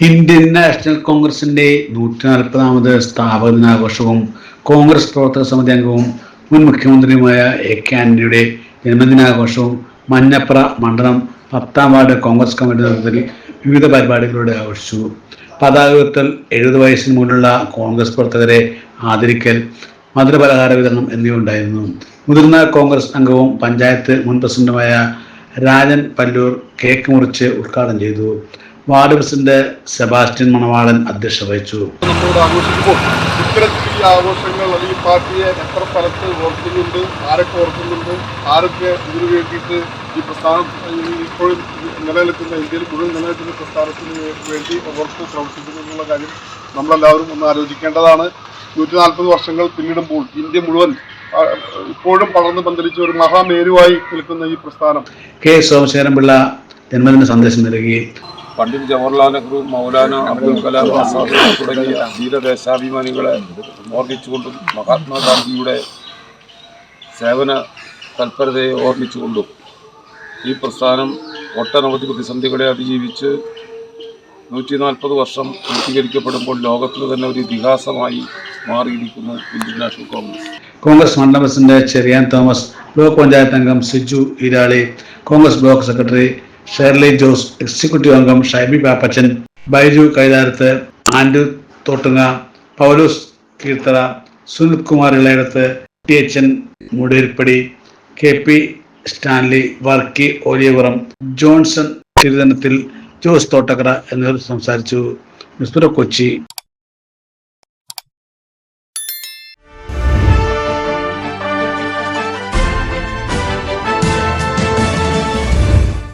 Indian national കോൺഗ്രസിന്റെ 140ാമത് സ്ഥാപക ദിനാഘോഷവും കോൺഗ്രസ് പ്രവർത്തക സമിതി അംഗവും മുൻ മുഖ്യമന്ത്രിയുമായ എ.കെ. ആന്റണിയുടെ ജന്മദിനാഘോഷവും മഞ്ഞപ്ര മണ്ഡലം 10ാം വാർഡ് കോൺഗ്രസ് കമ്മിറ്റി നേതൃത്വത്തിൽ വിവിധ പരിപാടികളിലൂടെ ആഘോഷിച്ചു. പതാക ഉയർത്തൽ, 70 വയസ്സിന് മുകളിലുള്ള കോൺഗ്രസ് പ്രവർത്തകരെ ആദരിക്കൽ, മധുരപലഹാര വിതരണം എന്നിവ ഉണ്ടായിരുന്നു. മുതിർന്ന കോൺഗ്രസ് അംഗവും പഞ്ചായത്ത് മുൻ പ്രസിഡന്റുമായ രാജൻ പല്ലൂർ കേക്ക് മുറിച്ച് ഉദ്ഘാടനം ചെയ്തു. വാർഡ് പ്രസിഡന്റ് സെബാസ്റ്റ്യൻ മണവാളൻ അധ്യക്ഷത വഹിച്ചു. നമ്മളോട് ആഘോഷിക്കുമ്പോൾ ഇത്തരത്തിൽ ഈ ആഘോഷങ്ങൾ അല്ലെങ്കിൽ പാർട്ടിയെ എത്ര സ്ഥലത്ത് ഓർക്കുന്നുണ്ട്, ആരൊക്കെ ഓർക്കുന്നുണ്ട്, ആരൊക്കെ ഇതിനു വേണ്ടിയിട്ട് ഈ പ്രസ്ഥാനം ഇപ്പോഴും നിലനിൽക്കുന്ന ഇന്ത്യയിൽ മുഴുവൻ നിലനിൽക്കുന്ന പ്രസ്ഥാനത്തിന് വേണ്ടി ഓർത്ത് പ്രവർത്തിക്കുന്നു എന്നുള്ള കാര്യം നമ്മളെല്ലാവരും ഒന്ന് ആലോചിക്കേണ്ടതാണ്. 140 വർഷങ്ങൾ പിന്നിടുമ്പോൾ ഇന്ത്യ മുഴുവൻ ഇപ്പോഴും പടർന്നു പന്തലിച്ച ഒരു മഹാമേരുവായി നിൽക്കുന്ന ഈ പ്രസ്ഥാനം കെ സോമശേഖരൻപിള്ള ജന്മദിന സന്ദേശം നൽകി. പണ്ഡിറ്റ് ജവഹർലാൽ നെഹ്റു, മൗലാന അബ്ദുൽ കലാം ആസാദ് തുടങ്ങിയ ധീരദേശാഭിമാനികളെ ഓർമ്മിച്ചുകൊണ്ടും മഹാത്മാഗാന്ധിയുടെ സേവന തൽപരതയെ ഓർമ്മിച്ചുകൊണ്ടും ഈ പ്രസ്ഥാനം ഒട്ടനവധി പ്രതിസന്ധികളെ അതിജീവിച്ച് 140 വർഷം പൂർത്തീകരിക്കപ്പെടുമ്പോൾ ലോകത്തിന് തന്നെ ഒരു ഇതിഹാസമായി മാറിയിരിക്കുന്നു ഇന്ത്യൻ നാഷണൽ കോൺഗ്രസ്. കോൺഗ്രസ് മണ്ഡലം പ്രസിഡന്റ് ചെറിയാൻ തോമസ്, ബ്ലോക്ക് പഞ്ചായത്ത് അംഗം Siju Eerali, Congress block secretary Shirley Jose, executive അംഗം ഷൈബി പാപ്പച്ചൻ, ബൈജു കൈതാരത്ത്, ആൻഡു തോട്ടുങ്ങ, പൗലോസ് കീർത്തറ, സുനിൽ കുമാർ ഇളയടത്ത്, ടി.എച്ച്.എൻ. മൂടേരിപ്പടി, കെ.പി. സ്റ്റാൻലി, വർക്കി ഓലിയപുറം, ജോൺസൺ തിരുവനന്തപുരത്തിൽ, ജോസ് തോട്ടക്കര എന്നിവർ സംസാരിച്ചു. കൊച്ചി.